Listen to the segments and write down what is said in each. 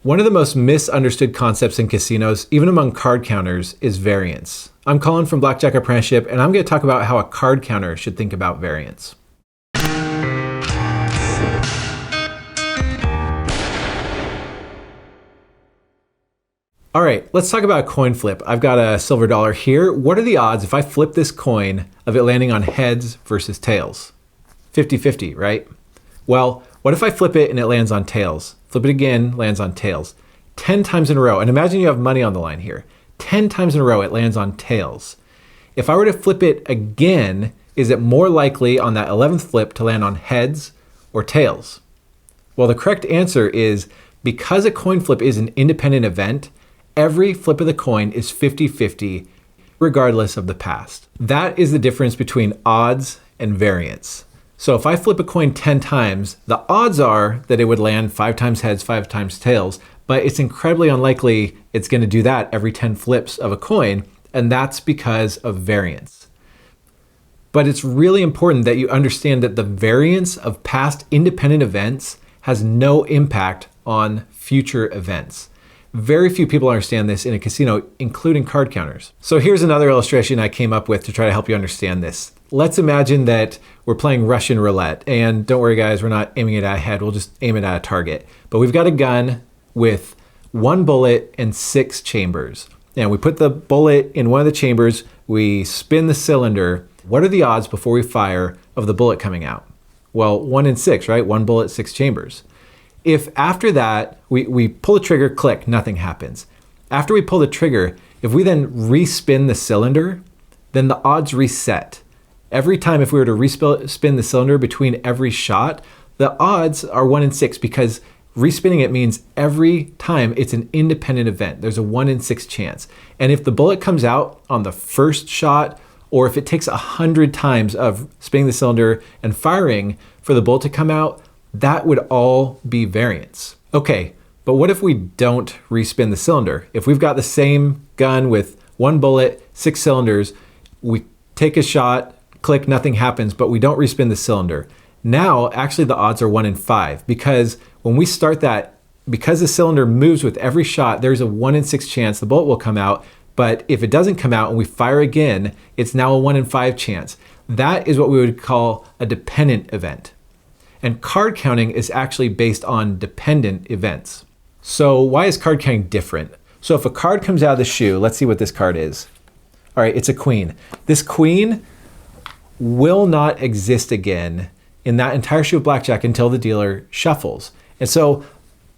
One of the most misunderstood concepts in casinos, even among card counters, is variance. I'm Colin from Blackjack Apprenticeship, and I'm going to talk about how a card counter should think about variance. All right, let's talk about a coin flip. I've got a silver dollar here. What are the odds if I flip this coin of it landing on heads versus tails? 50-50, right? Well, what if I flip it and it lands on tails? Flip it again, lands on tails. 10 times in a row, and imagine you have money on the line here. 10 times in a row, it lands on tails. If I were to flip it again, is it more likely on that 11th flip to land on heads or tails? Well, the correct answer is because a coin flip is an independent event, every flip of the coin is 50-50, regardless of the past. That is the difference between odds and variance. So if I flip a coin 10 times, the odds are that it would land 5 times heads, 5 times tails, but it's incredibly unlikely it's going to do that every 10 flips of a coin, and that's because of variance. But it's really important that you understand that the variance of past independent events has no impact on future events. Very few people understand this in a casino, including card counters. So here's another illustration I came up with to try to help you understand this. Let's imagine that we're playing Russian roulette, and don't worry guys, we're not aiming it at a head, we'll just aim it at a target. But we've got a gun with 1 bullet and 6 chambers. And we put the bullet in one of the chambers, we spin the cylinder. What are the odds before we fire of the bullet coming out? Well, 1 in 6, right? 1 bullet, 6 chambers. If after that, we pull the trigger, click, nothing happens. After we pull the trigger, if we then respin the cylinder, then the odds reset. Every time if we were to respin the cylinder between every shot, the odds are 1 in 6 because respinning it means every time it's an independent event. There's a 1 in 6 chance. And if the bullet comes out on the first shot, or if it takes 100 times of spinning the cylinder and firing for the bullet to come out, that would all be variance. Okay, but what if we don't respin the cylinder? If we've got the same gun with 1 bullet, 6 cylinders, we take a shot, click, nothing happens, but we don't respin the cylinder. Now, actually the odds are 1 in 5 because when we start that, because the cylinder moves with every shot, there's a 1 in 6 chance the bullet will come out, but if it doesn't come out and we fire again, it's now a 1 in 5 chance. That is what we would call a dependent event. And card counting is actually based on dependent events. So why is card counting different? So if a card comes out of the shoe, let's see what this card is. All right, it's a queen. This queen will not exist again in that entire shoe of blackjack until the dealer shuffles. And so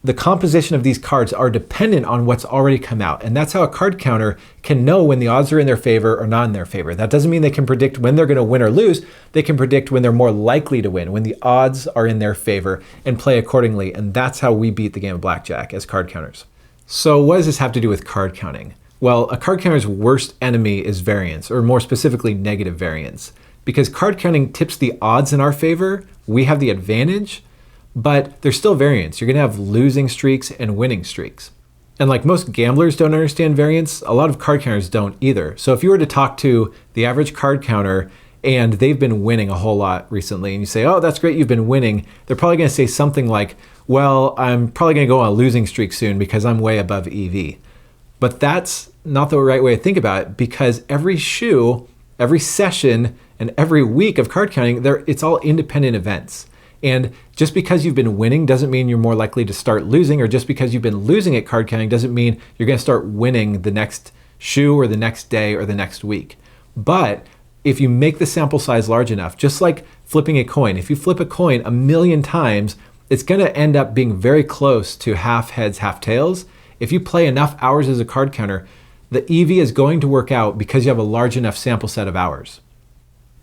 the composition of these cards are dependent on what's already come out. And that's how a card counter can know when the odds are in their favor or not in their favor. That doesn't mean they can predict when they're going to win or lose. They can predict when they're more likely to win, when the odds are in their favor, and play accordingly. And that's how we beat the game of blackjack as card counters. So what does this have to do with card counting? Well, a card counter's worst enemy is variance, or more specifically, negative variance. Because card counting tips the odds in our favor, we have the advantage, but there's still variance. You're gonna have losing streaks and winning streaks. And like most gamblers don't understand variance, a lot of card counters don't either. So if you were to talk to the average card counter and they've been winning a whole lot recently and you say, oh, that's great, you've been winning, they're probably gonna say something like, well, I'm probably gonna go on a losing streak soon because I'm way above EV. But that's not the right way to think about it because every shoe, every session, and every week of card counting, it's all independent events. And just because you've been winning doesn't mean you're more likely to start losing, or just because you've been losing at card counting doesn't mean you're going to start winning the next shoe or the next day or the next week. But if you make the sample size large enough, just like flipping a coin, if you flip a coin 1,000,000 times, it's going to end up being very close to half heads, half tails. If you play enough hours as a card counter, the EV is going to work out because you have a large enough sample set of hours.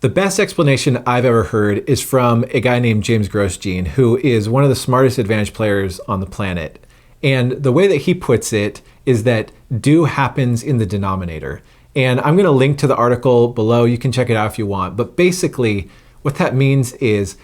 The best explanation I've ever heard is from a guy named James Grosjean, who is one of the smartest advantage players on the planet. And the way that he puts it is that do happens in the denominator. And I'm going to link to the article below. You can check it out if you want. But basically, what that means is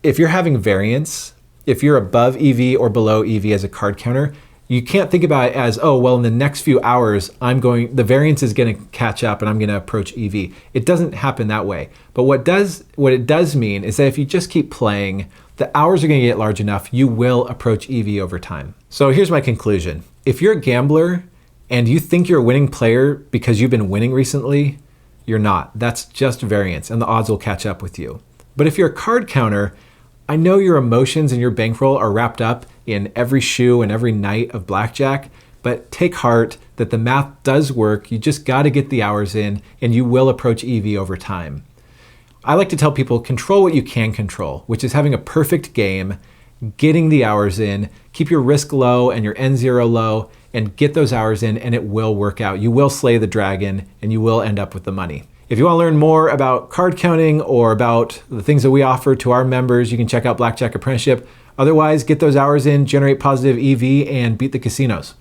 if you're having variance, if you're above EV or below EV as a card counter, you can't think about it as, oh, well, in the next few hours, the variance is going to catch up and I'm going to approach EV. It doesn't happen that way. But what it does mean is that if you just keep playing the hours are going to get large enough, you will approach EV over time. So here's my conclusion. If you're a gambler and you think you're a winning player because you've been winning recently, you're not. That's just variance, and the odds will catch up with you. But if you're a card counter, I know your emotions and your bankroll are wrapped up in every shoe and every night of blackjack, but take heart that the math does work. You just got to get the hours in, and you will approach EV over time. I like to tell people, control what you can control, which is having a perfect game, getting the hours in, keep your risk low and your N0 low, and get those hours in, and it will work out. You will slay the dragon, and you will end up with the money. If you want to learn more about card counting or about the things that we offer to our members, you can check out Blackjack Apprenticeship. Otherwise, get those hours in, generate positive EV, and beat the casinos.